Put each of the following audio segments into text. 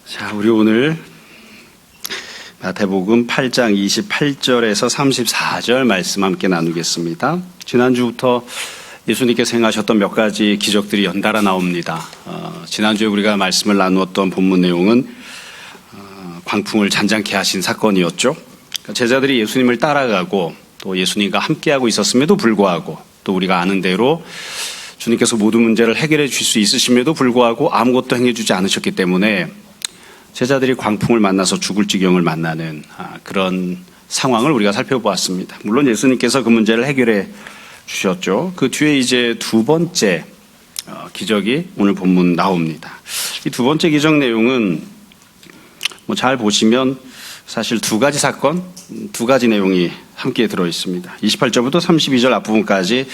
자, 우리 오늘 마태복음 8장 28절에서 34절 말씀 함께 나누겠습니다. 지난주부터 예수님께서 행하셨던 몇 가지 기적들이 연달아 나옵니다. 지난주에 우리가 말씀을 나누었던 본문 내용은 광풍을 잔잔케 하신 사건이었죠. 제자들이 예수님을 따라가고 또 예수님과 함께하고 있었음에도 불구하고 또 우리가 아는 대로 주님께서 모든 문제를 해결해 줄 수 있으심에도 불구하고 아무것도 행해주지 않으셨기 때문에 제자들이 광풍을 만나서 죽을 지경을 만나는 그런 상황을 우리가 살펴보았습니다. 물론 예수님께서 그 문제를 해결해 주셨죠. 그 뒤에 이제 두 번째 기적이 오늘 본문 나옵니다. 이 두 번째 기적 내용은 잘 보시면 사실 두 가지 사건, 두 가지 내용이 함께 들어있습니다. 28절부터 32절 앞부분까지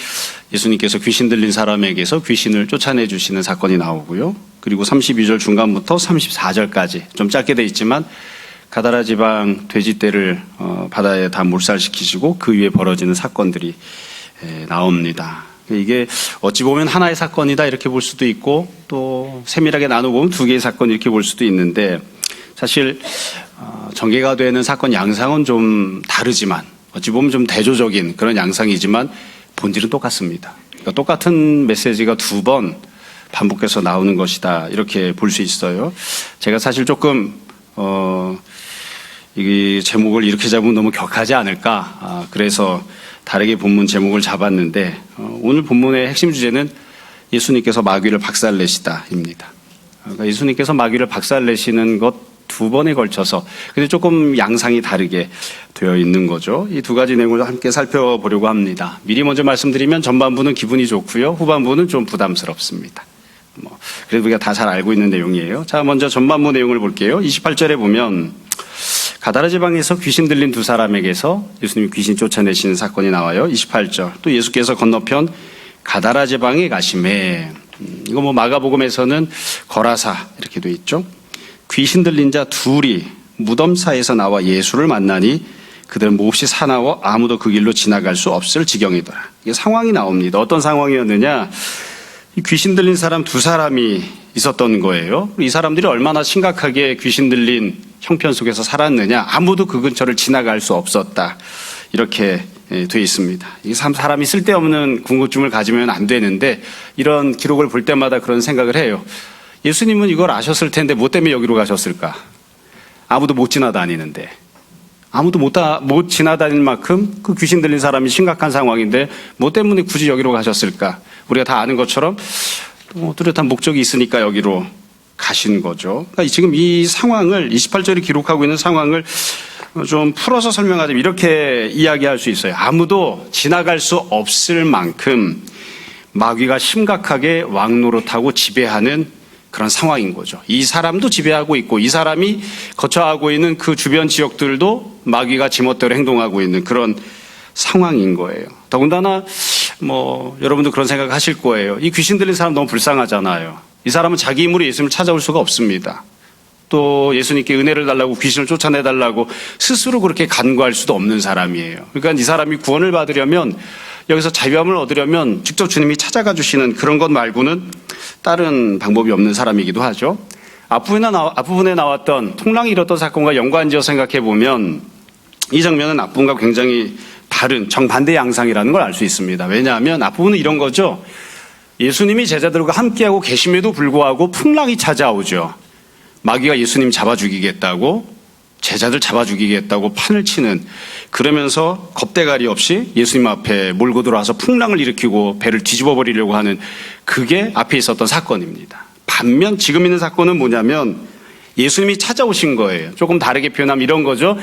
예수님께서 귀신 들린 사람에게서 귀신을 쫓아내 주시는 사건이 나오고요. 그리고 32절 중간부터 34절까지 좀 짧게 돼 있지만 가다라 지방 돼지떼를 바다에 다 몰살시키시고 그 위에 벌어지는 사건들이 나옵니다. 이게 어찌 보면 하나의 사건이다 이렇게 볼 수도 있고 또 세밀하게 나눠보면 두 개의 사건 이렇게 볼 수도 있는데 사실 전개가 되는 사건 양상은 좀 다르지만 어찌 보면 좀 대조적인 그런 양상이지만 본질은 똑같습니다. 그러니까 똑같은 메시지가 두 번 반복해서 나오는 것이다 이렇게 볼 수 있어요. 제가 사실 조금 이 제목을 이렇게 잡으면 너무 격하지 않을까 그래서 다르게 본문 제목을 잡았는데 오늘 본문의 핵심 주제는 예수님께서 마귀를 박살내시다입니다. 그러니까 예수님께서 마귀를 박살내시는 것 두 번에 걸쳐서 근데 조금 양상이 다르게 되어 있는 거죠. 이 두 가지 내용을 함께 살펴보려고 합니다. 미리 먼저 말씀드리면 전반부는 기분이 좋고요. 후반부는 좀 부담스럽습니다. 그래도 우리가 다 잘 알고 있는 내용이에요. 자, 먼저 전반부 내용을 볼게요. 28절에 보면 가다라 지방에서 귀신 들린 두 사람에게서 예수님이 귀신 쫓아내시는 사건이 나와요. 28절. 또 예수께서 건너편 가다라 지방에 가심에 이거 마가복음에서는 거라사 이렇게 돼 있죠. 귀신 들린 자 둘이 무덤 사이에서 나와 예수를 만나니 그들은 몹시 사나워 아무도 그 길로 지나갈 수 없을 지경이더라. 이게 상황이 나옵니다. 어떤 상황이었느냐? 이 귀신 들린 사람 두 사람이 있었던 거예요. 이 사람들이 얼마나 심각하게 귀신 들린 형편 속에서 살았느냐? 아무도 그 근처를 지나갈 수 없었다. 이렇게 돼 있습니다. 이 사람이 쓸데없는 궁금증을 가지면 안 되는데 이런 기록을 볼 때마다 그런 생각을 해요. 예수님은 이걸 아셨을 텐데 뭐 때문에 여기로 가셨을까? 아무도 못 지나다니는데. 아무도 못 지나다닐 만큼 그 귀신 들린 사람이 심각한 상황인데 뭐 때문에 굳이 여기로 가셨을까? 우리가 다 아는 것처럼 뚜렷한 목적이 있으니까 여기로 가신 거죠. 그러니까 지금 이 상황을 28절이 기록하고 있는 상황을 좀 풀어서 설명하자면 이렇게 이야기할 수 있어요. 아무도 지나갈 수 없을 만큼 마귀가 심각하게 왕노릇하고 지배하는 그런 상황인 거죠. 이 사람도 지배하고 있고 이 사람이 거처하고 있는 그 주변 지역들도 마귀가 지멋대로 행동하고 있는 그런 상황인 거예요. 더군다나 여러분도 그런 생각 하실 거예요. 이 귀신 들린 사람 너무 불쌍하잖아요. 이 사람은 자기 힘으로 예수님을 찾아올 수가 없습니다. 또 예수님께 은혜를 달라고 귀신을 쫓아내달라고 스스로 그렇게 간구할 수도 없는 사람이에요. 그러니까 이 사람이 구원을 받으려면 여기서 자유함을 얻으려면 직접 주님이 찾아가 주시는 그런 것 말고는 다른 방법이 없는 사람이기도 하죠. 앞부분에 나왔던 풍랑이 일었던 사건과 연관지어 생각해 보면 이 장면은 앞부분과 굉장히 다른 정반대 양상이라는 걸 알 수 있습니다. 왜냐하면 앞부분은 이런 거죠. 예수님이 제자들과 함께하고 계심에도 불구하고 풍랑이 찾아오죠. 마귀가 예수님 잡아 죽이겠다고 제자들 잡아 죽이겠다고 판을 치는 그러면서 겁대가리 없이 예수님 앞에 몰고 들어와서 풍랑을 일으키고 배를 뒤집어 버리려고 하는 그게 앞에 있었던 사건입니다. 반면 지금 있는 사건은 뭐냐면 예수님이 찾아오신 거예요. 조금 다르게 표현하면 이런 거죠.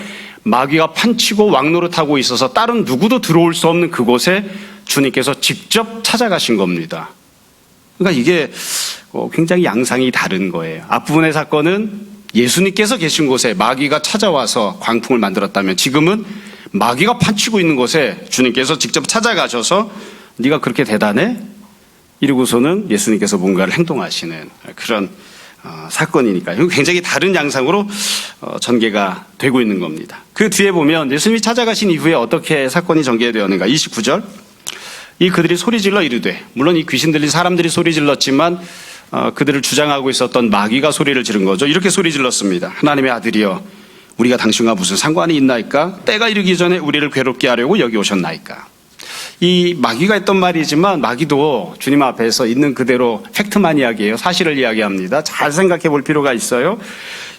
마귀가 판치고 왕노릇하고 있어서 다른 누구도 들어올 수 없는 그곳에 주님께서 직접 찾아가신 겁니다. 그러니까 이게 굉장히 양상이 다른 거예요. 앞부분의 사건은 예수님께서 계신 곳에 마귀가 찾아와서 광풍을 만들었다면 지금은 마귀가 판치고 있는 곳에 주님께서 직접 찾아가셔서 네가 그렇게 대단해? 이러고서는 예수님께서 뭔가를 행동하시는 그런 사건이니까요. 굉장히 다른 양상으로 전개가 되고 있는 겁니다. 그 뒤에 보면 예수님이 찾아가신 이후에 어떻게 사건이 전개되었는가. 29절 이 그들이 소리질러 이르되 물론 이 귀신 들린 사람들이 소리질렀지만 그들을 주장하고 있었던 마귀가 소리를 지른 거죠. 이렇게 소리 질렀습니다. 하나님의 아들이여, 우리가 당신과 무슨 상관이 있나이까? 때가 이르기 전에 우리를 괴롭게 하려고 여기 오셨나이까? 이 마귀가 했던 말이지만 마귀도 주님 앞에서 있는 그대로 팩트만 이야기해요. 사실을 이야기합니다. 잘 생각해 볼 필요가 있어요.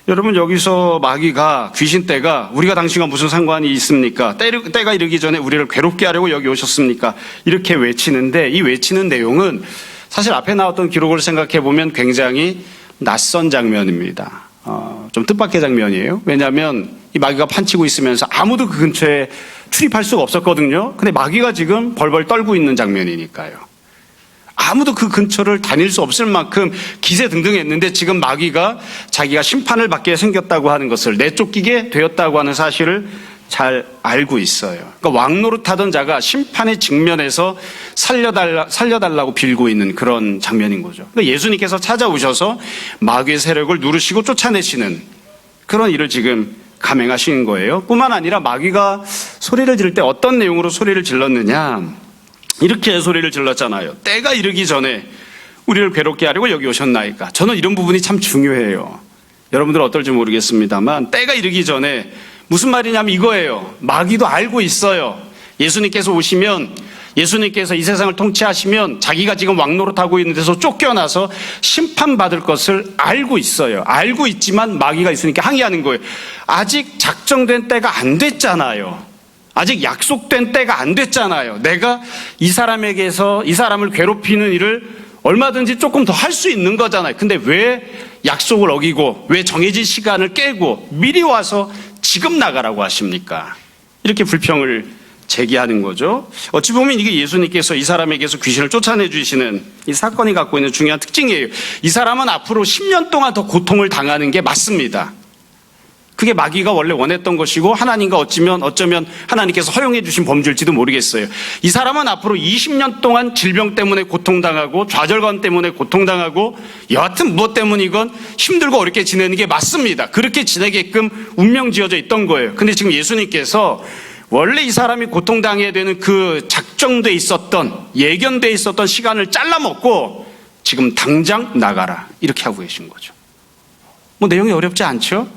여러분, 여기서 마귀가, 귀신떼가 우리가 당신과 무슨 상관이 있습니까? 때가 이르기 전에 우리를 괴롭게 하려고 여기 오셨습니까? 이렇게 외치는데, 이 외치는 내용은 사실 앞에 나왔던 기록을 생각해 보면 굉장히 낯선 장면입니다. 좀 뜻밖의 장면이에요. 왜냐하면 이 마귀가 판치고 있으면서 아무도 그 근처에 출입할 수가 없었거든요. 근데 마귀가 지금 벌벌 떨고 있는 장면이니까요. 아무도 그 근처를 다닐 수 없을 만큼 기세등등했는데 지금 마귀가 자기가 심판을 받게 생겼다고 하는 것을, 내쫓기게 되었다고 하는 사실을 잘 알고 있어요. 그러니까 왕노릇하던 자가 심판의 직면에서 살려달라고 빌고 있는 그런 장면인 거죠. 그러니까 예수님께서 찾아오셔서 마귀의 세력을 누르시고 쫓아내시는 그런 일을 지금 감행하신 거예요. 뿐만 아니라 마귀가 소리를 지를 때 어떤 내용으로 소리를 질렀느냐, 이렇게 소리를 질렀잖아요. 때가 이르기 전에 우리를 괴롭게 하려고 여기 오셨나이까? 저는 이런 부분이 참 중요해요. 여러분들은 어떨지 모르겠습니다만, 때가 이르기 전에 무슨 말이냐면 이거예요. 마귀도 알고 있어요. 예수님께서 오시면, 예수님께서 이 세상을 통치하시면 자기가 지금 왕노릇하고 있는 데서 쫓겨나서 심판받을 것을 알고 있어요. 알고 있지만 마귀가 있으니까 항의하는 거예요. 아직 작정된 때가 안 됐잖아요. 아직 약속된 때가 안 됐잖아요. 내가 이 사람에게서 이 사람을 괴롭히는 일을 얼마든지 조금 더 할 수 있는 거잖아요. 근데 왜 약속을 어기고, 왜 정해진 시간을 깨고 미리 와서 지금 나가라고 하십니까? 이렇게 불평을 제기하는 거죠. 어찌 보면 이게 예수님께서 이 사람에게서 귀신을 쫓아내 주시는 이 사건이 갖고 있는 중요한 특징이에요. 이 사람은 앞으로 10년 동안 더 고통을 당하는 게 맞습니다. 그게 마귀가 원래 원했던 것이고 하나님과 어쩌면 하나님께서 허용해 주신 범죄일지도 모르겠어요. 이 사람은 앞으로 20년 동안 질병 때문에 고통당하고 좌절감 때문에 고통당하고 여하튼 무엇 때문이건 힘들고 어렵게 지내는 게 맞습니다. 그렇게 지내게끔 운명 지어져 있던 거예요. 근데 지금 예수님께서 원래 이 사람이 고통당해야 되는 그 작정돼 있었던, 예견돼 있었던 시간을 잘라먹고 지금 당장 나가라, 이렇게 하고 계신 거죠. 뭐 내용이 어렵지 않죠?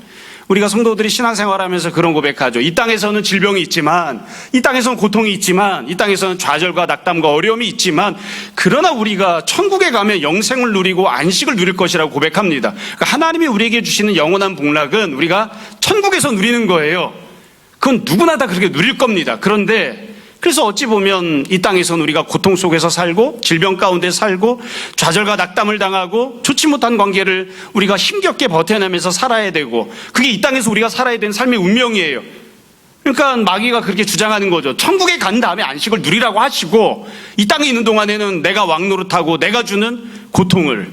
우리가 성도들이 신앙생활하면서 그런 고백하죠. 이 땅에서는 질병이 있지만, 이 땅에서는 고통이 있지만, 이 땅에서는 좌절과 낙담과 어려움이 있지만, 그러나 우리가 천국에 가면 영생을 누리고 안식을 누릴 것이라고 고백합니다. 그러니까 하나님이 우리에게 주시는 영원한 복락은 우리가 천국에서 누리는 거예요. 그건 누구나 다 그렇게 누릴 겁니다. 그런데 그래서 어찌 보면 이 땅에서는 우리가 고통 속에서 살고 질병 가운데 살고 좌절과 낙담을 당하고 좋지 못한 관계를 우리가 힘겹게 버텨내면서 살아야 되고, 그게 이 땅에서 우리가 살아야 되는 삶의 운명이에요. 그러니까 마귀가 그렇게 주장하는 거죠. 천국에 간 다음에 안식을 누리라고 하시고 이 땅에 있는 동안에는 내가 왕노릇하고 내가 주는 고통을,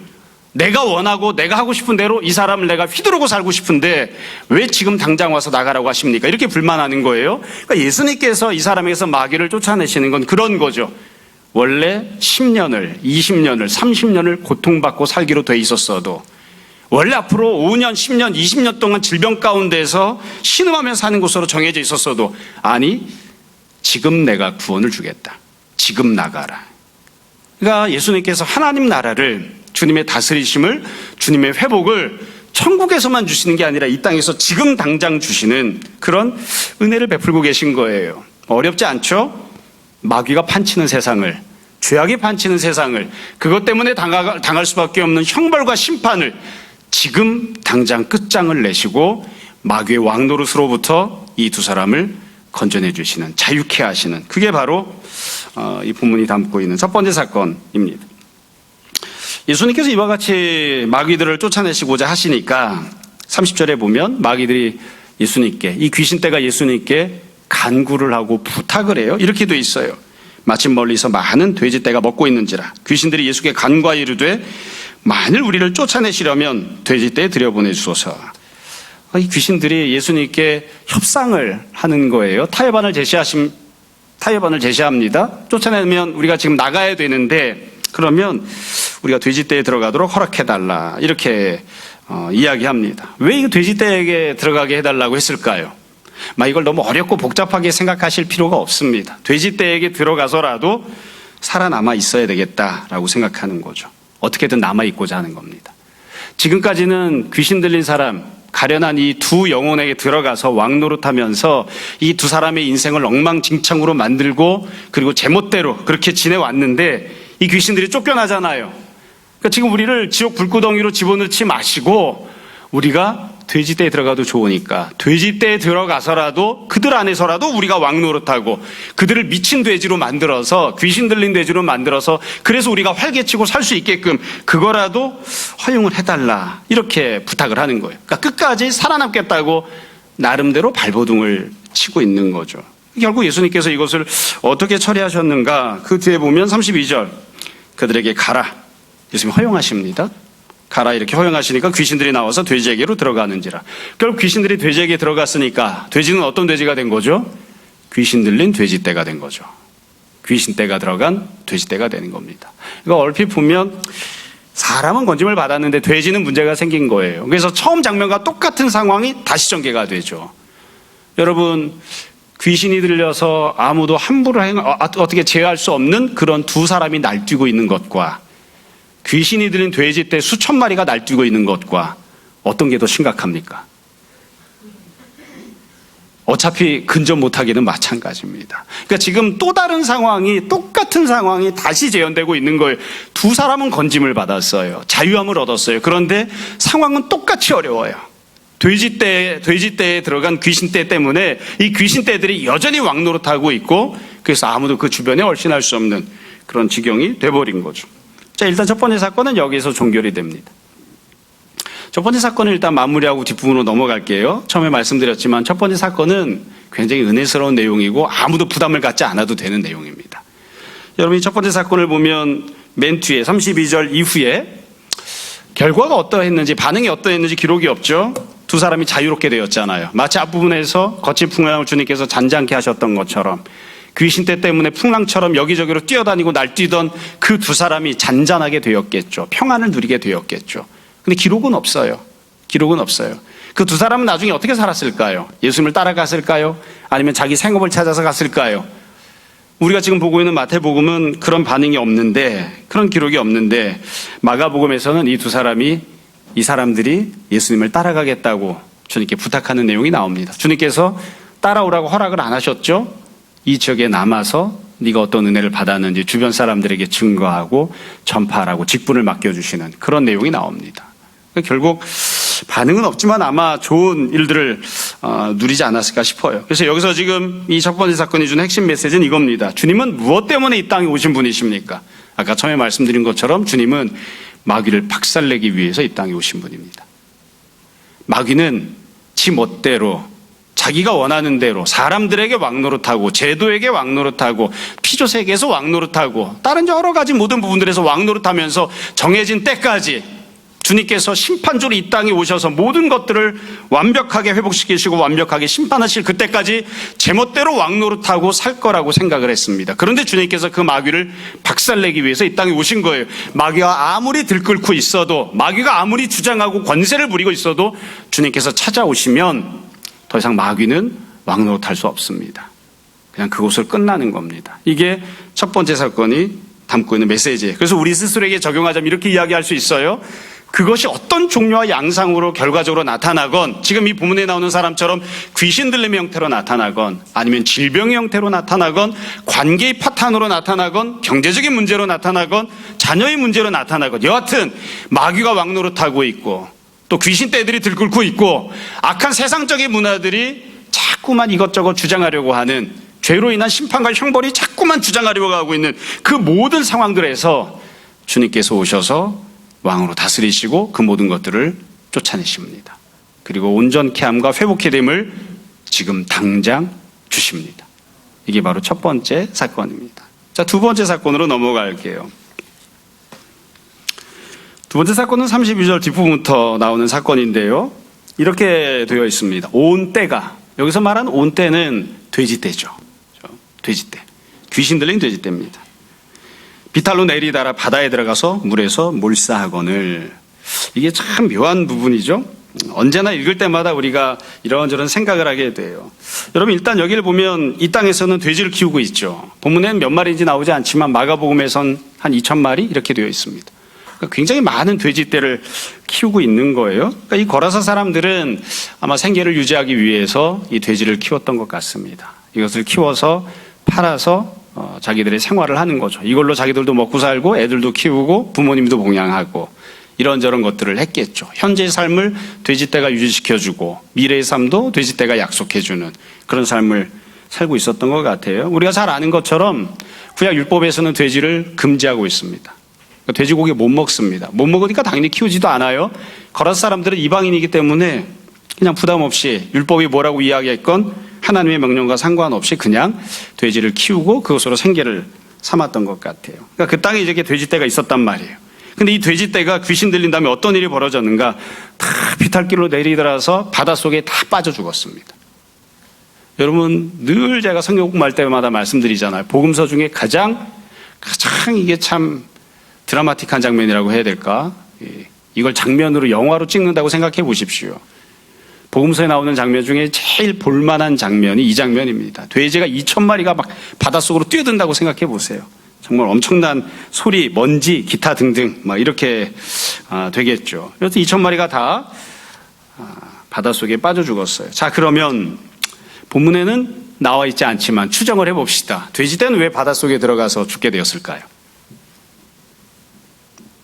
내가 원하고 내가 하고 싶은 대로 이 사람을 내가 휘두르고 살고 싶은데 왜 지금 당장 와서 나가라고 하십니까? 이렇게 불만하는 거예요. 그러니까 예수님께서 이 사람에게서 마귀를 쫓아내시는 건 그런 거죠. 원래 10년을, 20년을, 30년을 고통받고 살기로 돼 있었어도, 원래 앞으로 5년, 10년, 20년 동안 질병 가운데서 신음하며 사는 곳으로 정해져 있었어도, 아니, 지금 내가 구원을 주겠다. 지금 나가라. 그러니까 예수님께서 하나님 나라를, 주님의 다스리심을, 주님의 회복을 천국에서만 주시는 게 아니라 이 땅에서 지금 당장 주시는 그런 은혜를 베풀고 계신 거예요. 어렵지 않죠? 마귀가 판치는 세상을, 죄악이 판치는 세상을, 그것 때문에 당할 수밖에 없는 형벌과 심판을 지금 당장 끝장을 내시고 마귀의 왕노릇으로부터 이 두 사람을 건져내 주시는, 자유케 하시는, 그게 바로 이 본문이 담고 있는 첫 번째 사건입니다. 예수님께서 이와 같이 마귀들을 쫓아내시고자 하시니까 30절에 보면 마귀들이 예수님께, 이 귀신떼가 예수님께 간구를 하고 부탁을 해요. 이렇게 돼 있어요. 마침 멀리서 많은 돼지떼가 먹고 있는지라 귀신들이 예수께 간구하여 이르되 만일 우리를 쫓아내시려면 돼지떼에 들여보내주소서. 이 귀신들이 예수님께 협상을 하는 거예요. 타협안을 제시합니다. 쫓아내면 우리가 지금 나가야 되는데 그러면 우리가 돼지떼에 들어가도록 허락해달라, 이렇게 이야기합니다. 왜 이 돼지떼에게 들어가게 해달라고 했을까요? 이걸 너무 어렵고 복잡하게 생각하실 필요가 없습니다. 돼지떼에게 들어가서라도 살아남아 있어야 되겠다라고 생각하는 거죠. 어떻게든 남아있고자 하는 겁니다. 지금까지는 귀신 들린 사람, 가련한 이 두 영혼에게 들어가서 왕노릇하면서 이 두 사람의 인생을 엉망진창으로 만들고 그리고 제멋대로 그렇게 지내왔는데 이 귀신들이 쫓겨나잖아요. 그러니까 지금 우리를 지옥 불구덩이로 집어넣지 마시고 우리가 돼지떼에 들어가도 좋으니까 돼지떼에 들어가서라도 그들 안에서라도 우리가 왕노릇하고 그들을 미친 돼지로 만들어서 귀신 들린 돼지로 만들어서 그래서 우리가 활개치고 살 수 있게끔 그거라도 허용을 해달라 이렇게 부탁을 하는 거예요. 그러니까 끝까지 살아남겠다고 나름대로 발버둥을 치고 있는 거죠. 결국 예수님께서 이것을 어떻게 처리하셨는가? 그 뒤에 보면 32절 그들에게 가라. 예수님이 허용하십니다. 가라 이렇게 허용하시니까 귀신들이 나와서 돼지에게로 들어가는지라. 결국 귀신들이 돼지에게 들어갔으니까 돼지는 어떤 돼지가 된 거죠? 귀신 들린 돼지떼가 된 거죠. 귀신떼가 들어간 돼지떼가 되는 겁니다. 그러니까 얼핏 보면 사람은 건짐을 받았는데 돼지는 문제가 생긴 거예요. 그래서 처음 장면과 똑같은 상황이 다시 전개가 되죠. 여러분 귀신이 들려서 아무도 함부로 어떻게 제어할 수 없는 그런 두 사람이 날뛰고 있는 것과 귀신이 들린 돼지떼 수천 마리가 날뛰고 있는 것과 어떤 게 더 심각합니까? 어차피 근접 못하기는 마찬가지입니다. 그러니까 지금 또 다른 상황이 똑같은 상황이 다시 재현되고 있는 거예요. 두 사람은 건짐을 받았어요. 자유함을 얻었어요. 그런데 상황은 똑같이 어려워요. 돼지떼에 들어간 귀신떼 때문에 이 귀신떼들이 여전히 왕노릇하고 있고 그래서 아무도 그 주변에 얼씬할 수 없는 그런 지경이 돼버린 거죠. 자, 일단 첫 번째 사건은 여기서 종결이 됩니다. 첫 번째 사건을 일단 마무리하고 뒷부분으로 넘어갈게요. 처음에 말씀드렸지만 첫 번째 사건은 굉장히 은혜스러운 내용이고 아무도 부담을 갖지 않아도 되는 내용입니다. 여러분이 첫 번째 사건을 보면 맨 뒤에 32절 이후에 결과가 어떠했는지 반응이 어떠했는지 기록이 없죠. 두 사람이 자유롭게 되었잖아요. 마치 앞부분에서 거친 풍랑을 주님께서 잔잔케 하셨던 것처럼 귀신떼 때문에 풍랑처럼 여기저기로 뛰어다니고 날뛰던 그 두 사람이 잔잔하게 되었겠죠. 평안을 누리게 되었겠죠. 근데 기록은 없어요. 기록은 없어요. 그 두 사람은 나중에 어떻게 살았을까요? 예수님을 따라갔을까요? 아니면 자기 생업을 찾아서 갔을까요? 우리가 지금 보고 있는 마태복음은 그런 반응이 없는데, 그런 기록이 없는데 마가복음에서는 이 두 사람이 이 사람들이 예수님을 따라가겠다고 주님께 부탁하는 내용이 나옵니다. 주님께서 따라오라고 허락을 안 하셨죠? 이 지역에 남아서 네가 어떤 은혜를 받았는지 주변 사람들에게 증거하고 전파하라고 직분을 맡겨주시는 그런 내용이 나옵니다. 결국 반응은 없지만 아마 좋은 일들을 누리지 않았을까 싶어요. 그래서 여기서 지금 이 첫 번째 사건이 준 핵심 메시지는 이겁니다. 주님은 무엇 때문에 이 땅에 오신 분이십니까? 아까 처음에 말씀드린 것처럼 주님은 마귀를 박살내기 위해서 이 땅에 오신 분입니다. 마귀는 지 멋대로 자기가 원하는 대로 사람들에게 왕노릇하고 제도에게 왕노릇하고 피조세계에서 왕노릇하고 다른 여러 가지 모든 부분들에서 왕노릇하면서 정해진 때까지 주님께서 심판주로 이 땅에 오셔서 모든 것들을 완벽하게 회복시키시고 완벽하게 심판하실 그때까지 제멋대로 왕노릇하고 살 거라고 생각을 했습니다. 그런데 주님께서 그 마귀를 박살내기 위해서 이 땅에 오신 거예요. 마귀가 아무리 들끓고 있어도 마귀가 아무리 주장하고 권세를 부리고 있어도 주님께서 찾아오시면 더 이상 마귀는 왕노릇할 수 없습니다. 그냥 그곳을 끝나는 겁니다. 이게 첫 번째 사건이 담고 있는 메시지예요. 그래서 우리 스스로에게 적용하자면 이렇게 이야기할 수 있어요. 그것이 어떤 종류와 양상으로 결과적으로 나타나건 지금 이 본문에 나오는 사람처럼 귀신 들림의 형태로 나타나건 아니면 질병의 형태로 나타나건 관계의 파탄으로 나타나건 경제적인 문제로 나타나건 자녀의 문제로 나타나건 여하튼 마귀가 왕노릇하고 있고 또 귀신떼들이 들끓고 있고 악한 세상적인 문화들이 자꾸만 이것저것 주장하려고 하는 죄로 인한 심판과 형벌이 자꾸만 주장하려고 하고 있는 그 모든 상황들에서 주님께서 오셔서 왕으로 다스리시고 그 모든 것들을 쫓아내십니다. 그리고 온전케 함과 회복케 됨을 지금 당장 주십니다. 이게 바로 첫 번째 사건입니다. 자, 두 번째 사건으로 넘어갈게요. 두 번째 사건은 32절 뒷부분부터 나오는 사건인데요. 이렇게 되어 있습니다. 온 떼가, 여기서 말하는 온 떼는 돼지떼죠. 돼지떼. 귀신 들린 돼지떼입니다. 비탈로 내리다라 바다에 들어가서 물에서 몰사하거늘. 이게 참 묘한 부분이죠. 언제나 읽을 때마다 우리가 이런저런 생각을 하게 돼요. 여러분 일단 여기를 보면 이 땅에서는 돼지를 키우고 있죠. 본문에는 몇 마리인지 나오지 않지만 마가복음에선 한 2,000마리 이렇게 되어 있습니다. 굉장히 많은 돼지떼를 키우고 있는 거예요. 그러니까 이 거라사 사람들은 아마 생계를 유지하기 위해서 이 돼지를 키웠던 것 같습니다. 이것을 키워서 팔아서 자기들의 생활을 하는 거죠. 이걸로 자기들도 먹고 살고 애들도 키우고 부모님도 봉양하고 이런저런 것들을 했겠죠. 현재의 삶을 돼지떼가 유지시켜주고 미래의 삶도 돼지떼가 약속해주는 그런 삶을 살고 있었던 것 같아요. 우리가 잘 아는 것처럼 구약 율법에서는 돼지를 금지하고 있습니다. 돼지고기 못 먹습니다. 못 먹으니까 당연히 키우지도 않아요. 거라사 사람들은 이방인이기 때문에 그냥 부담 없이 율법이 뭐라고 이야기했건 하나님의 명령과 상관없이 그냥 돼지를 키우고 그것으로 생계를 삼았던 것 같아요. 그러니까 그 땅에 이렇게 돼지떼가 있었단 말이에요. 근데 이 돼지떼가 귀신 들린 다음에 어떤 일이 벌어졌는가? 다 비탈길로 내리더라서 바닷속에 다 빠져 죽었습니다. 여러분, 늘 제가 성경 공부할 때마다 말씀드리잖아요. 복음서 중에 가장 이게 참 드라마틱한 장면이라고 해야 될까? 이걸 장면으로 영화로 찍는다고 생각해 보십시오. 복음서에 나오는 장면 중에 제일 볼만한 장면이 이 장면입니다. 돼지가 2,000마리가 막 바닷속으로 뛰어든다고 생각해 보세요. 정말 엄청난 소리, 먼지, 기타 등등 막 이렇게 되겠죠. 그래서 2,000마리가 다 바닷속에 빠져 죽었어요. 자, 그러면 본문에는 나와 있지 않지만 추정을 해봅시다. 돼지떼는 왜 바닷속에 들어가서 죽게 되었을까요?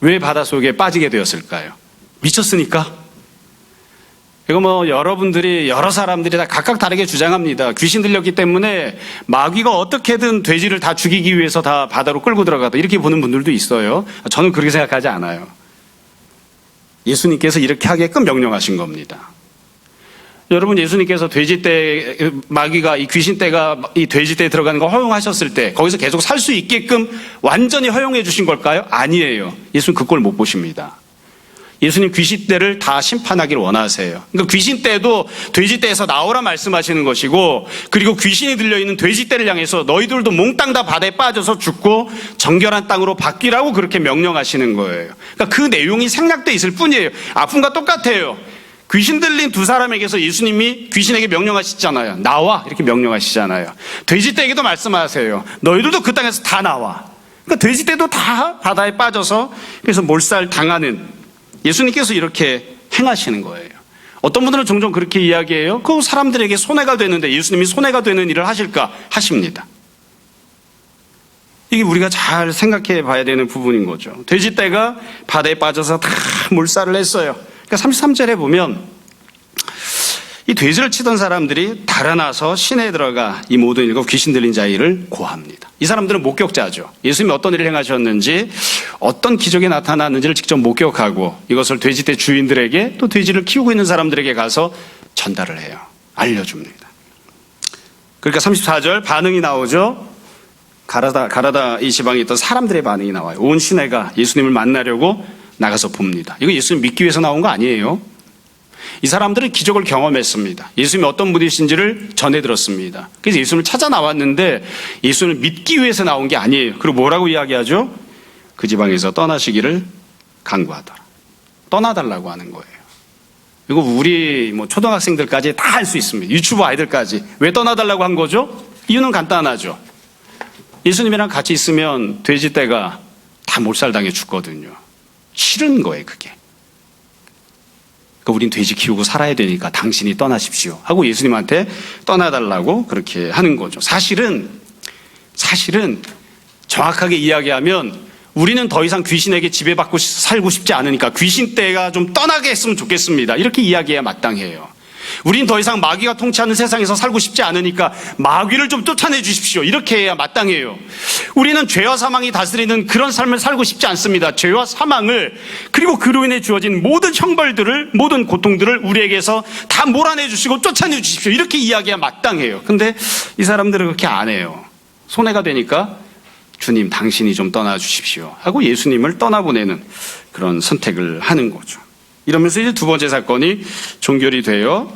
왜 바닷속에 빠지게 되었을까요? 미쳤으니까? 이거 여러분들이 여러 사람들이 다 각각 다르게 주장합니다. 귀신 들렸기 때문에 마귀가 어떻게든 돼지를 다 죽이기 위해서 다 바다로 끌고 들어가다 이렇게 보는 분들도 있어요. 저는 그렇게 생각하지 않아요. 예수님께서 이렇게 하게끔 명령하신 겁니다. 여러분, 예수님께서 돼지떼, 마귀가 이 귀신떼가 이 돼지떼에 들어가는 거 허용하셨을 때 거기서 계속 살 수 있게끔 완전히 허용해 주신 걸까요? 아니에요. 예수님 그걸 못 보십니다. 예수님 귀신떼를 다 심판하기를 원하세요. 그러니까 귀신떼도 돼지떼에서 나오라 말씀하시는 것이고, 그리고 귀신이 들려있는 돼지떼를 향해서 너희들도 몽땅 다 바다에 빠져서 죽고 정결한 땅으로 바뀌라고 그렇게 명령하시는 거예요. 그러니까 그 내용이 생략돼 있을 뿐이에요. 아픔과 똑같아요. 귀신 들린 두 사람에게서 예수님이 귀신에게 명령하시잖아요. 나와 이렇게 명령하시잖아요. 돼지떼에게도 말씀하세요. 너희들도 그 땅에서 다 나와. 그러니까 돼지떼도 다 바다에 빠져서 그래서 몰살 당하는, 예수님께서 이렇게 행하시는 거예요. 어떤 분들은 종종 그렇게 이야기해요. 그 사람들에게 손해가 되는데 예수님이 손해가 되는 일을 하실까? 하십니다. 이게 우리가 잘 생각해 봐야 되는 부분인 거죠. 돼지떼가 바다에 빠져서 다 몰살을 했어요. 그러니까 33절에 보면 이 돼지를 치던 사람들이 달아나서 시내에 들어가 이 모든 일과 귀신 들린 자를 고합니다. 이 사람들은 목격자죠. 예수님이 어떤 일을 행하셨는지, 어떤 기적이 나타났는지를 직접 목격하고 이것을 돼지떼 주인들에게, 또 돼지를 키우고 있는 사람들에게 가서 전달을 해요. 알려줍니다. 그러니까 34절 반응이 나오죠. 가라다 이 지방에 있던 사람들의 반응이 나와요. 온 시내가 예수님을 만나려고 나가서 봅니다. 이거 예수님 믿기 위해서 나온 거 아니에요. 이 사람들은 기적을 경험했습니다. 예수님이 어떤 분이신지를 전해 들었습니다. 그래서 예수님을 찾아 나왔는데 예수님을 믿기 위해서 나온 게 아니에요. 그리고 뭐라고 이야기하죠? 그 지방에서 떠나시기를 간구하더라. 떠나달라고 하는 거예요. 이거 우리 초등학생들까지 다 할 수 있습니다. 유치부 아이들까지. 왜 떠나달라고 한 거죠? 이유는 간단하죠. 예수님이랑 같이 있으면 돼지떼가 다 몰살당해 죽거든요. 싫은 거예요, 그게. 그러니까 우린 돼지 키우고 살아야 되니까 당신이 떠나십시오 하고 예수님한테 떠나달라고 그렇게 하는 거죠. 사실은 정확하게 이야기하면 우리는 더 이상 귀신에게 지배받고 살고 싶지 않으니까 귀신떼가 좀 떠나게 했으면 좋겠습니다. 이렇게 이야기해야 마땅해요. 우린 더 이상 마귀가 통치하는 세상에서 살고 싶지 않으니까 마귀를 좀 쫓아내 주십시오. 이렇게 해야 마땅해요. 우리는 죄와 사망이 다스리는 그런 삶을 살고 싶지 않습니다. 죄와 사망을, 그리고 그로 인해 주어진 모든 형벌들을, 모든 고통들을 우리에게서 다 몰아내 주시고 쫓아내 주십시오. 이렇게 이야기해야 마땅해요. 근데 이 사람들은 그렇게 안 해요. 손해가 되니까 주님 당신이 좀 떠나 주십시오 하고 예수님을 떠나보내는 그런 선택을 하는 거죠. 이러면서 이제 두 번째 사건이 종결이 돼요.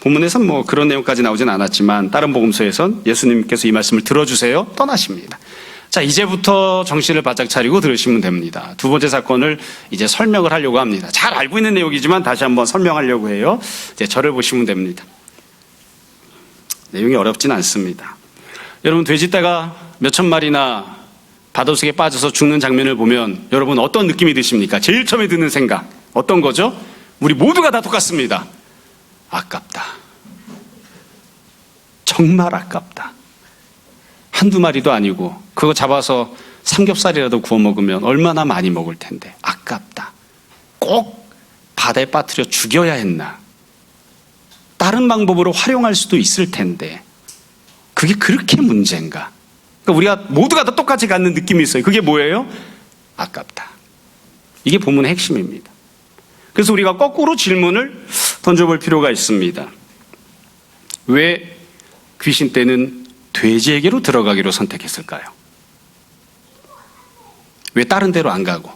본문에선 그런 내용까지 나오진 않았지만 다른 복음서에선 예수님께서 이 말씀을 들어주세요. 떠나십니다. 자, 이제부터 정신을 바짝 차리고 들으시면 됩니다. 두 번째 사건을 이제 설명을 하려고 합니다. 잘 알고 있는 내용이지만 다시 한번 설명하려고 해요. 이제 저를 보시면 됩니다. 내용이 어렵진 않습니다. 여러분, 돼지떼가 몇천 마리나 바닷속에 빠져서 죽는 장면을 보면 여러분 어떤 느낌이 드십니까? 제일 처음에 드는 생각 어떤 거죠? 우리 모두가 다 똑같습니다. 아깝다. 정말 아깝다. 한두 마리도 아니고 그거 잡아서 삼겹살이라도 구워 먹으면 얼마나 많이 먹을 텐데 아깝다. 꼭 바다에 빠뜨려 죽여야 했나? 다른 방법으로 활용할 수도 있을 텐데 그게 그렇게 문제인가? 그러니까 우리가 모두가 다 똑같이 갖는 느낌이 있어요. 그게 뭐예요? 아깝다. 이게 본문의 핵심입니다. 그래서 우리가 거꾸로 질문을 던져볼 필요가 있습니다. 왜 귀신 떼는 돼지에게로 들어가기로 선택했을까요? 왜 다른 데로 안 가고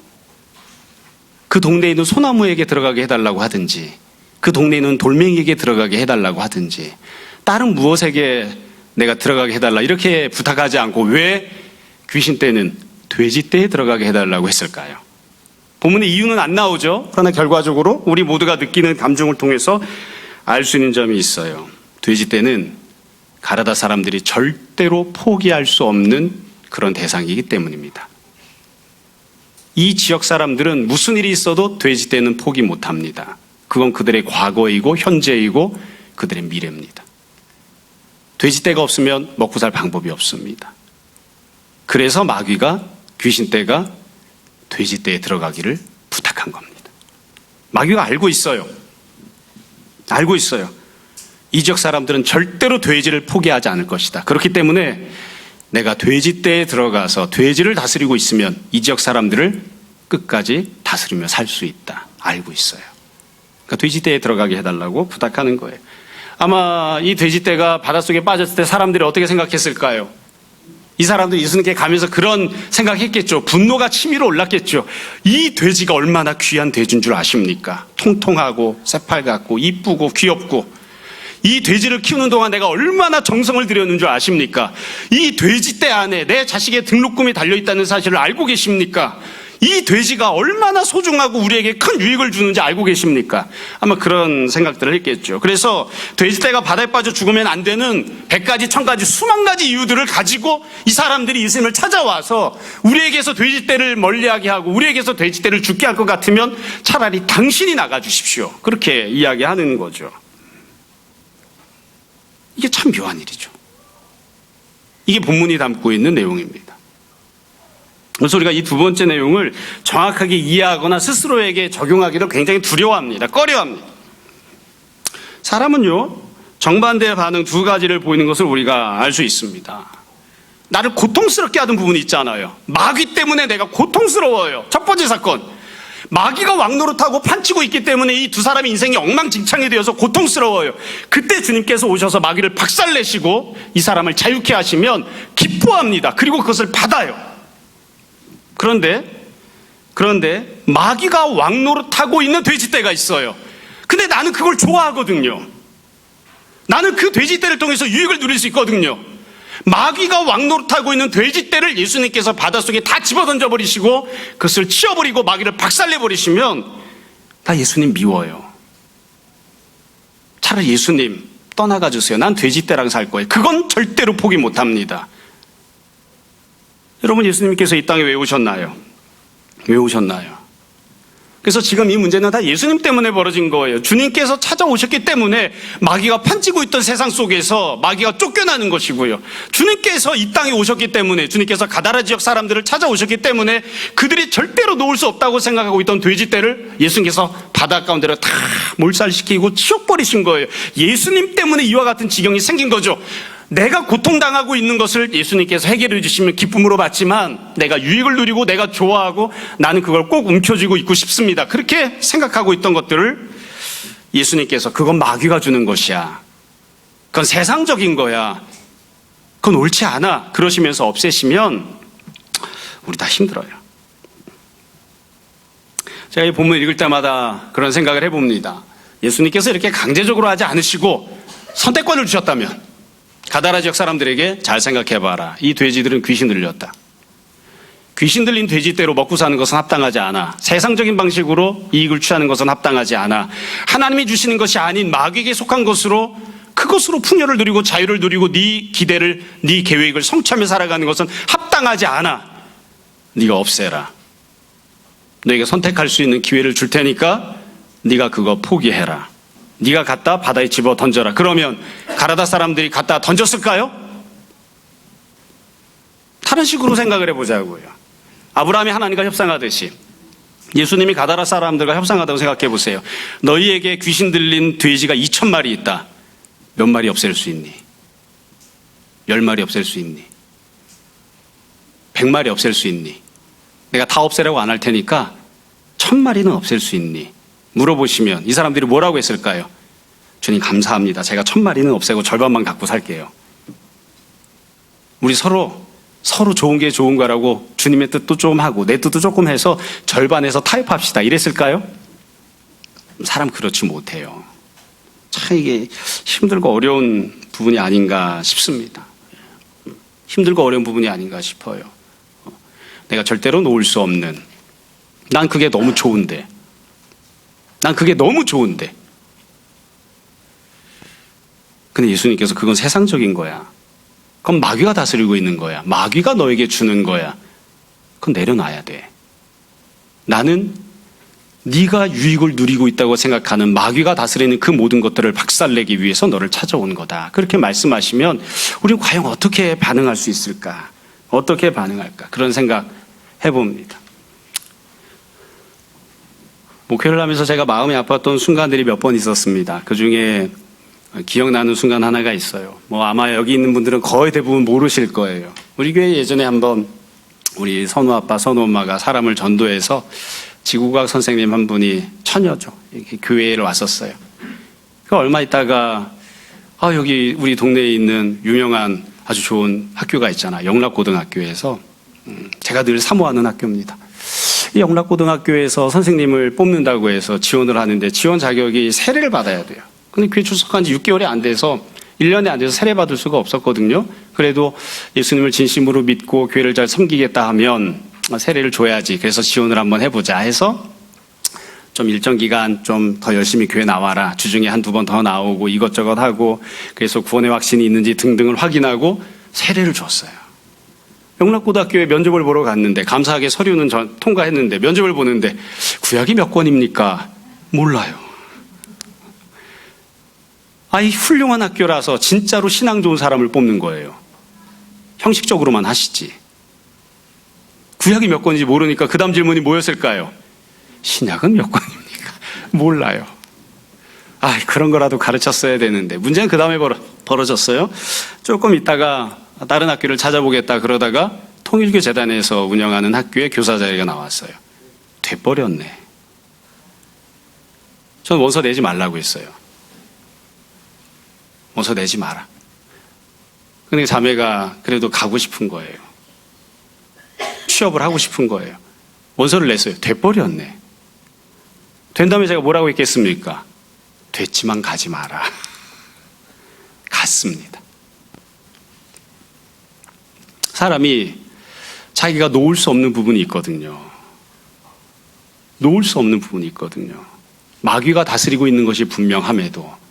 그 동네에 있는 소나무에게 들어가게 해달라고 하든지 그 동네에 있는 돌멩이에게 들어가게 해달라고 하든지 다른 무엇에게 내가 들어가게 해달라 이렇게 부탁하지 않고 왜 귀신 떼는 돼지 떼에 들어가게 해달라고 했을까요? 본문의 이유는 안 나오죠. 그러나 결과적으로 우리 모두가 느끼는 감정을 통해서 알 수 있는 점이 있어요. 돼지 떼는 가나다 사람들이 절대로 포기할 수 없는 그런 대상이기 때문입니다. 이 지역 사람들은 무슨 일이 있어도 돼지 떼는 포기 못합니다. 그건 그들의 과거이고 현재이고 그들의 미래입니다. 돼지 떼가 없으면 먹고 살 방법이 없습니다. 그래서 마귀가 귀신 떼가 돼지 떼에 들어가기를 부탁한 겁니다. 마귀가 알고 있어요. 알고 있어요. 이 지역 사람들은 절대로 돼지를 포기하지 않을 것이다. 그렇기 때문에 내가 돼지 떼에 들어가서 돼지를 다스리고 있으면 이 지역 사람들을 끝까지 다스리며 살 수 있다. 알고 있어요. 그러니까 돼지 떼에 들어가게 해달라고 부탁하는 거예요. 아마 이 돼지 떼가 바닷속에 빠졌을 때 사람들이 어떻게 생각했을까요? 이 사람들이 예수님께 가면서 그런 생각했겠죠. 분노가 치밀어 올랐겠죠. 이 돼지가 얼마나 귀한 돼지인 줄 아십니까? 통통하고 새빨갛고 이쁘고 귀엽고 이 돼지를 키우는 동안 내가 얼마나 정성을 들였는 줄 아십니까? 이 돼지떼 안에 내 자식의 등록금이 달려있다는 사실을 알고 계십니까? 이 돼지가 얼마나 소중하고 우리에게 큰 유익을 주는지 알고 계십니까? 아마 그런 생각들을 했겠죠. 그래서 돼지떼가 바다에 빠져 죽으면 안 되는 100가지, 1000가지, 수만 가지 이유들을 가지고 이 사람들이 예수님을 찾아와서 우리에게서 돼지떼를 멀리하게 하고 우리에게서 돼지떼를 죽게 할 것 같으면 차라리 당신이 나가주십시오. 그렇게 이야기하는 거죠. 이게 참 묘한 일이죠. 이게 본문이 담고 있는 내용입니다. 그래서 우리가 이 두 번째 내용을 정확하게 이해하거나 스스로에게 적용하기를 굉장히 두려워합니다. 꺼려합니다. 사람은요, 정반대의 반응 두 가지를 보이는 것을 우리가 알 수 있습니다. 나를 고통스럽게 하던 부분이 있잖아요. 마귀 때문에 내가 고통스러워요. 첫 번째 사건. 마귀가 왕노릇하고 판치고 있기 때문에 이 두 사람의 인생이 엉망진창이 되어서 고통스러워요. 그때 주님께서 오셔서 마귀를 박살내시고 이 사람을 자유케 하시면 기뻐합니다. 그리고 그것을 받아요. 그런데 마귀가 왕노릇하고 있는 돼지떼가 있어요. 근데 나는 그걸 좋아하거든요. 나는 그 돼지떼를 통해서 유익을 누릴 수 있거든요. 마귀가 왕노릇하고 있는 돼지떼를 예수님께서 바닷속에 다 집어던져 버리시고 그것을 치워버리고 마귀를 박살내버리시면 나 예수님 미워요. 차라리 예수님 떠나가 주세요. 난 돼지떼랑 살 거예요. 그건 절대로 포기 못합니다. 여러분, 예수님께서 이 땅에 왜 오셨나요? 왜 오셨나요? 그래서 지금 이 문제는 다 예수님 때문에 벌어진 거예요. 주님께서 찾아오셨기 때문에 마귀가 판치고 있던 세상 속에서 마귀가 쫓겨나는 것이고요. 주님께서 이 땅에 오셨기 때문에, 주님께서 가다라 지역 사람들을 찾아오셨기 때문에 그들이 절대로 놓을 수 없다고 생각하고 있던 돼지떼를 예수님께서 바다 가운데로 다 몰살시키고 치워버리신 거예요. 예수님 때문에 이와 같은 지경이 생긴 거죠. 내가 고통당하고 있는 것을 예수님께서 해결해 주시면 기쁨으로 받지만 내가 유익을 누리고 내가 좋아하고 나는 그걸 꼭 움켜쥐고 있고 싶습니다. 그렇게 생각하고 있던 것들을 예수님께서 그건 마귀가 주는 것이야. 그건 세상적인 거야. 그건 옳지 않아. 그러시면서 없애시면 우리 다 힘들어요. 제가 이 본문 읽을 때마다 그런 생각을 해봅니다. 예수님께서 이렇게 강제적으로 하지 않으시고 선택권을 주셨다면 가다라 지역 사람들에게 잘 생각해봐라. 이 돼지들은 귀신 들렸다. 귀신 들린 돼지떼로 먹고 사는 것은 합당하지 않아. 세상적인 방식으로 이익을 취하는 것은 합당하지 않아. 하나님이 주시는 것이 아닌 마귀에게 속한 것으로 그것으로 풍요를 누리고 자유를 누리고 네 기대를, 네 계획을 성취하며 살아가는 것은 합당하지 않아. 네가 없애라. 너에게 선택할 수 있는 기회를 줄 테니까 네가 그거 포기해라. 네가 갖다 바다에 집어 던져라. 그러면 가나다 사람들이 갖다 던졌을까요? 다른 식으로 생각을 해보자고요. 아브라함이 하나님과 협상하듯이 예수님이 가나다 사람들과 협상하다고 생각해 보세요. 너희에게 귀신 들린 돼지가 2,000마리 있다. 몇 마리 없앨 수 있니? 10마리 없앨 수 있니? 100마리 없앨 수 있니? 내가 다 없애라고 안 할 테니까 1,000마리는 없앨 수 있니? 물어보시면 이 사람들이 뭐라고 했을까요? 주님 감사합니다. 제가 1,000마리는 없애고 절반만 갖고 살게요. 우리 서로 좋은 게 좋은 거라고 주님의 뜻도 좀 하고 내 뜻도 조금 해서 절반에서 타협합시다. 이랬을까요? 사람 그렇지 못해요. 참 이게 힘들고 어려운 부분이 아닌가 싶습니다. 힘들고 어려운 부분이 아닌가 싶어요. 내가 절대로 놓을 수 없는, 난 그게 너무 좋은데, 근데 예수님께서 그건 세상적인 거야. 그건 마귀가 다스리고 있는 거야. 마귀가 너에게 주는 거야. 그건 내려놔야 돼. 나는 네가 유익을 누리고 있다고 생각하는 마귀가 다스리는 그 모든 것들을 박살내기 위해서 너를 찾아온 거다. 그렇게 말씀하시면 우리는 과연 어떻게 반응할 수 있을까? 어떻게 반응할까? 그런 생각 해봅니다. 목회를 하면서 제가 마음이 아팠던 순간들이 몇 번 있었습니다. 그 중에 기억나는 순간 하나가 있어요. 아마 여기 있는 분들은 거의 대부분 모르실 거예요. 우리 교회 예전에 한번 우리 선우 아빠, 선우 엄마가 사람을 전도해서 지구과학 선생님 한 분이 처녀죠. 이렇게 교회를 왔었어요. 얼마 있다가 여기 우리 동네에 있는 유명한 아주 좋은 학교가 있잖아. 영락고등학교에서 제가 늘 사모하는 학교입니다. 이 영락고등학교에서 선생님을 뽑는다고 해서 지원을 하는데 지원 자격이 세례를 받아야 돼요. 근데 교회 출석한 지 6개월이 안 돼서 1년이 안 돼서 세례 받을 수가 없었거든요. 그래도 예수님을 진심으로 믿고 교회를 잘 섬기겠다 하면 세례를 줘야지. 그래서 지원을 한번 해보자 해서 좀 일정 기간 좀 더 열심히 교회 나와라. 주중에 한두 번 더 나오고 이것저것 하고 그래서 구원의 확신이 있는지 등등을 확인하고 세례를 줬어요. 영락고등학교에 면접을 보러 갔는데 감사하게 서류는 통과했는데 면접을 보는데 구약이 몇 권입니까? 몰라요. 이 훌륭한 학교라서 진짜로 신앙 좋은 사람을 뽑는 거예요. 형식적으로만 하시지. 구약이 몇 권인지 모르니까 그 다음 질문이 뭐였을까요? 신약은 몇 권입니까? 몰라요. 그런 거라도 가르쳤어야 되는데 문제는 그 다음에 벌어졌어요. 조금 있다가 다른 학교를 찾아보겠다 그러다가 통일교 재단에서 운영하는 학교에 교사 자리가 나왔어요. 돼버렸네. 전 원서 내지 말라고 했어요. 원서 내지 마라. 근데 자매가 그래도 가고 싶은 거예요. 취업을 하고 싶은 거예요. 원서를 냈어요. 돼버렸네. 된 다음에 제가 뭐라고 했겠습니까? 됐지만 가지 마라. 갔습니다. 사람이 자기가 놓을 수 없는 부분이 있거든요. 놓을 수 없는 부분이 있거든요. 마귀가 다스리고 있는 것이 분명함에도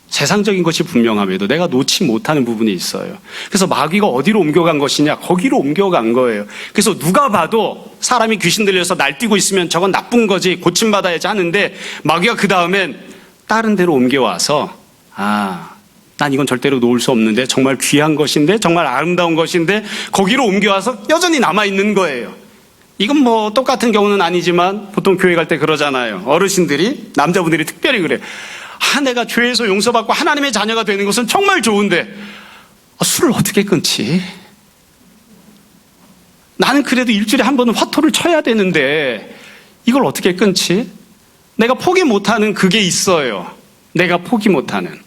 세상적인 것이 분명함에도 내가 놓지 못하는 부분이 있어요. 그래서 마귀가 어디로 옮겨간 것이냐? 거기로 옮겨간 거예요. 그래서 누가 봐도 사람이 귀신 들려서 날뛰고 있으면 저건 나쁜 거지 고침받아야지 하는데 마귀가 그 다음엔 다른 데로 옮겨와서 난 이건 절대로 놓을 수 없는데 정말 귀한 것인데 정말 아름다운 것인데 거기로 옮겨와서 여전히 남아있는 거예요. 이건 똑같은 경우는 아니지만 보통 교회 갈 때 그러잖아요. 어르신들이 남자분들이 특별히 그래요. 내가 죄에서 용서받고 하나님의 자녀가 되는 것은 정말 좋은데 술을 어떻게 끊지? 나는 그래도 일주일에 한 번은 화토를 쳐야 되는데 이걸 어떻게 끊지? 내가 포기 못하는 그게 있어요. 내가 포기 못하는.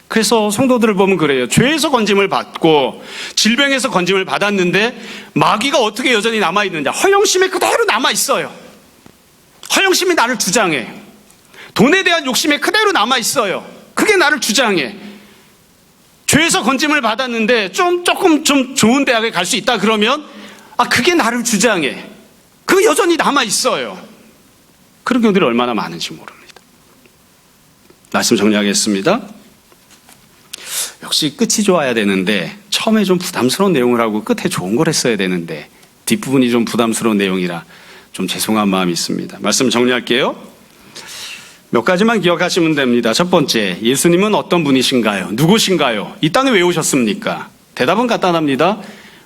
그래서 성도들을 보면 그래요. 죄에서 건짐을 받고 질병에서 건짐을 받았는데 마귀가 어떻게 여전히 남아있느냐? 허영심에 그대로 남아있어요. 허영심이 나를 주장해. 돈에 대한 욕심에 그대로 남아있어요. 그게 나를 주장해. 죄에서 건짐을 받았는데 조금 좋은 대학에 갈 수 있다 그러면 그게 나를 주장해. 그거 여전히 남아있어요. 그런 경우들이 얼마나 많은지 모릅니다. 말씀 정리하겠습니다. 역시 끝이 좋아야 되는데 처음에 좀 부담스러운 내용을 하고 끝에 좋은 걸 했어야 되는데 뒷부분이 좀 부담스러운 내용이라 좀 죄송한 마음이 있습니다. 말씀 정리할게요. 몇 가지만 기억하시면 됩니다. 첫 번째, 예수님은 어떤 분이신가요? 누구신가요? 이 땅에 왜 오셨습니까? 대답은 간단합니다.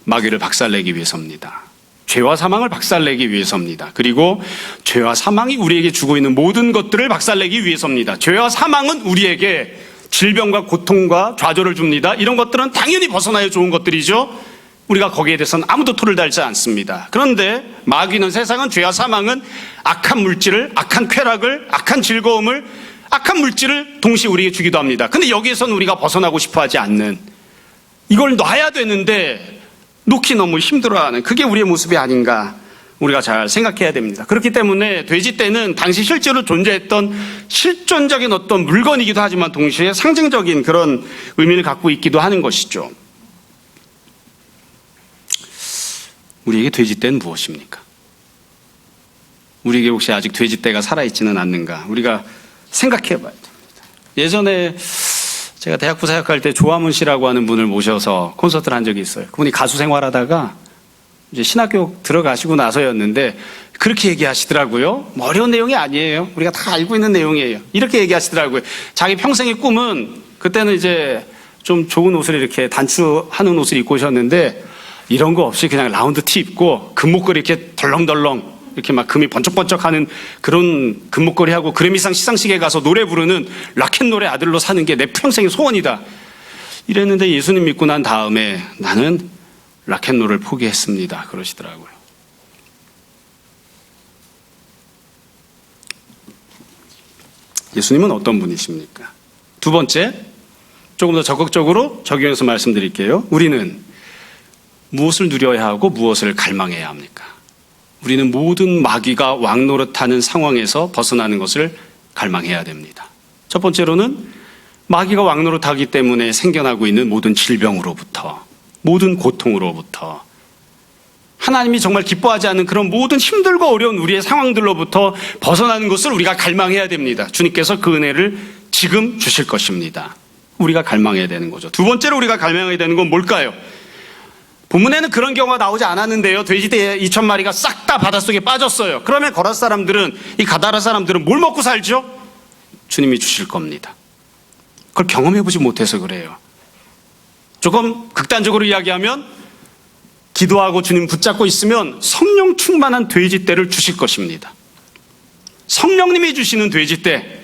마귀를 박살내기 위해서입니다. 죄와 사망을 박살내기 위해서입니다. 그리고 죄와 사망이 우리에게 주고 있는 모든 것들을 박살내기 위해서입니다. 죄와 사망은 우리에게 질병과 고통과 좌절을 줍니다. 이런 것들은 당연히 벗어나야 좋은 것들이죠. 우리가 거기에 대해서는 아무도 토를 달지 않습니다. 그런데 마귀는, 세상은, 죄와 사망은 악한 물질을, 악한 쾌락을, 악한 즐거움을, 악한 물질을 동시에 우리에게 주기도 합니다. 근데 여기에서는 우리가 벗어나고 싶어 하지 않는, 이걸 놔야 되는데 놓기 너무 힘들어하는, 그게 우리의 모습이 아닌가 우리가 잘 생각해야 됩니다. 그렇기 때문에 돼지떼는 당시 실제로 존재했던 실존적인 어떤 물건이기도 하지만 동시에 상징적인 그런 의미를 갖고 있기도 하는 것이죠. 우리에게 돼지떼는 무엇입니까? 우리에게 혹시 아직 돼지떼가 살아있지는 않는가? 우리가 생각해 봐야 됩니다. 예전에 제가 대학부 사역할 때 조화문 씨라고 하는 분을 모셔서 콘서트를 한 적이 있어요. 그분이 가수 생활하다가 이제 신학교 들어가시고 나서였는데 그렇게 얘기하시더라고요. 뭐 어려운 내용이 아니에요. 우리가 다 알고 있는 내용이에요. 이렇게 얘기하시더라고요. 자기 평생의 꿈은, 그때는 이제 좀 좋은 옷을 이렇게 단추하는 옷을 입고 오셨는데 이런 거 없이 그냥 라운드 티 입고 금목걸이 이렇게 덜렁덜렁 이렇게 막 금이 번쩍번쩍하는 그런 금목걸이하고 그래미상 시상식에 가서 노래 부르는 락앤롤의 아들로 사는 게 내 평생의 소원이다. 이랬는데 예수님 믿고 난 다음에 나는 락앤롤을 포기했습니다. 그러시더라고요. 예수님은 어떤 분이십니까? 두 번째, 조금 더 적극적으로 적용해서 말씀드릴게요. 우리는 무엇을 누려야 하고 무엇을 갈망해야 합니까? 우리는 모든 마귀가 왕노릇하는 상황에서 벗어나는 것을 갈망해야 됩니다. 첫 번째로는 마귀가 왕노릇하기 때문에 생겨나고 있는 모든 질병으로부터, 모든 고통으로부터, 하나님이 정말 기뻐하지 않는 그런 모든 힘들고 어려운 우리의 상황들로부터 벗어나는 것을 우리가 갈망해야 됩니다. 주님께서 그 은혜를 지금 주실 것입니다. 우리가 갈망해야 되는 거죠. 두 번째로 우리가 갈망해야 되는 건 뭘까요? 본문에는 그런 경우가 나오지 않았는데요. 돼지떼 2,000마리가 싹 다 바닷속에 빠졌어요. 그러면 거라 사람들은, 이 가다라 사람들은 뭘 먹고 살죠? 주님이 주실 겁니다. 그걸 경험해보지 못해서 그래요. 조금 극단적으로 이야기하면 기도하고 주님 붙잡고 있으면 성령 충만한 돼지떼를 주실 것입니다. 성령님이 주시는 돼지떼,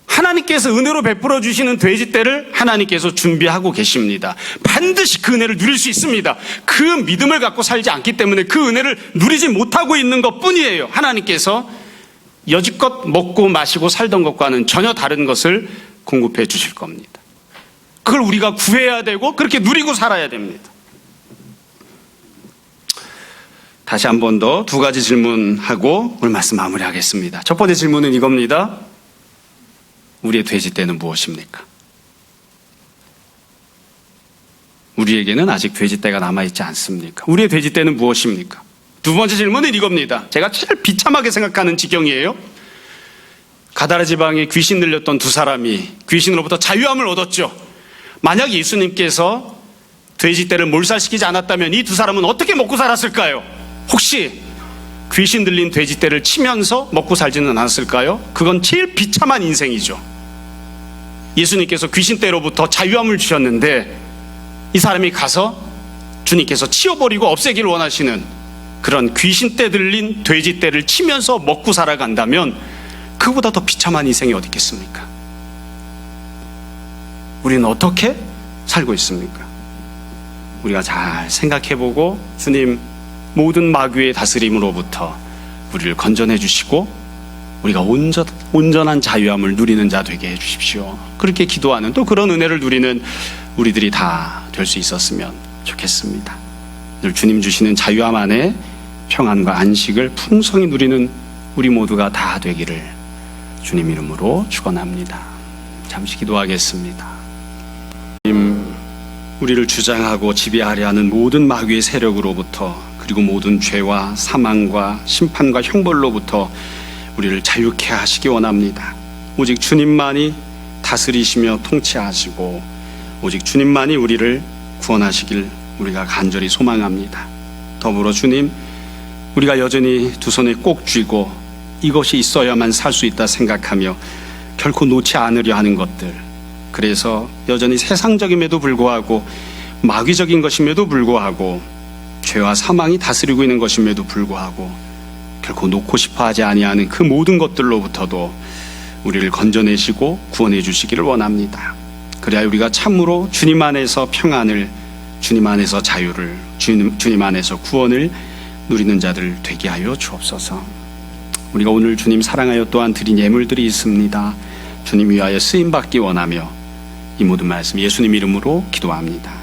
하나님께서 은혜로 베풀어 주시는 돼지떼를 하나님께서 준비하고 계십니다. 반드시 그 은혜를 누릴 수 있습니다. 그 믿음을 갖고 살지 않기 때문에 그 은혜를 누리지 못하고 있는 것뿐이에요. 하나님께서 여지껏 먹고 마시고 살던 것과는 전혀 다른 것을 공급해 주실 겁니다. 그걸 우리가 구해야 되고 그렇게 누리고 살아야 됩니다. 다시 한 번 더 두 가지 질문하고 오늘 말씀 마무리하겠습니다. 첫 번째 질문은 이겁니다. 우리의 돼지떼는 무엇입니까? 우리에게는 아직 돼지떼가 남아있지 않습니까? 우리의 돼지떼는 무엇입니까? 두 번째 질문은 이겁니다. 제가 제일 비참하게 생각하는 지경이에요. 가다라 지방에 귀신 들렸던 두 사람이 귀신으로부터 자유함을 얻었죠. 만약 예수님께서 돼지떼를 몰살시키지 않았다면 이 두 사람은 어떻게 먹고 살았을까요? 혹시 귀신 들린 돼지떼를 치면서 먹고 살지는 않았을까요? 그건 제일 비참한 인생이죠. 예수님께서 귀신떼로부터 자유함을 주셨는데 이 사람이 가서 주님께서 치워버리고 없애기를 원하시는 그런 귀신떼 들린 돼지떼를 치면서 먹고 살아간다면 그보다 더 비참한 인생이 어디 있겠습니까? 우리는 어떻게 살고 있습니까? 우리가 잘 생각해보고 주님 모든 마귀의 다스림으로부터 우리를 건져내 주시고 우리가 온전한 자유함을 누리는 자 되게 해주십시오. 그렇게 기도하는, 또 그런 은혜를 누리는 우리들이 다 될 수 있었으면 좋겠습니다. 늘 주님 주시는 자유함 안에 평안과 안식을 풍성히 누리는 우리 모두가 다 되기를 주님 이름으로 축원합니다. 잠시 기도하겠습니다. 주님, 우리를 주장하고 지배하려 하는 모든 마귀의 세력으로부터, 그리고 모든 죄와 사망과 심판과 형벌로부터 우리를 자유케 하시기 원합니다. 오직 주님만이 다스리시며 통치하시고 오직 주님만이 우리를 구원하시길 우리가 간절히 소망합니다. 더불어 주님, 우리가 여전히 두 손에 꼭 쥐고 이것이 있어야만 살 수 있다 생각하며 결코 놓지 않으려 하는 것들, 그래서 여전히 세상적임에도 불구하고 마귀적인 것임에도 불구하고 죄와 사망이 다스리고 있는 것임에도 불구하고 결코 놓고 싶어 하지 아니하는 그 모든 것들로부터도 우리를 건져내시고 구원해 주시기를 원합니다. 그래야 우리가 참으로 주님 안에서 평안을, 주님 안에서 자유를, 주님 안에서 구원을 누리는 자들 되게 하여 주옵소서. 우리가 오늘 주님 사랑하여 또한 드린 예물들이 있습니다. 주님 위하여 쓰임받기 원하며 이 모든 말씀 예수님 이름으로 기도합니다.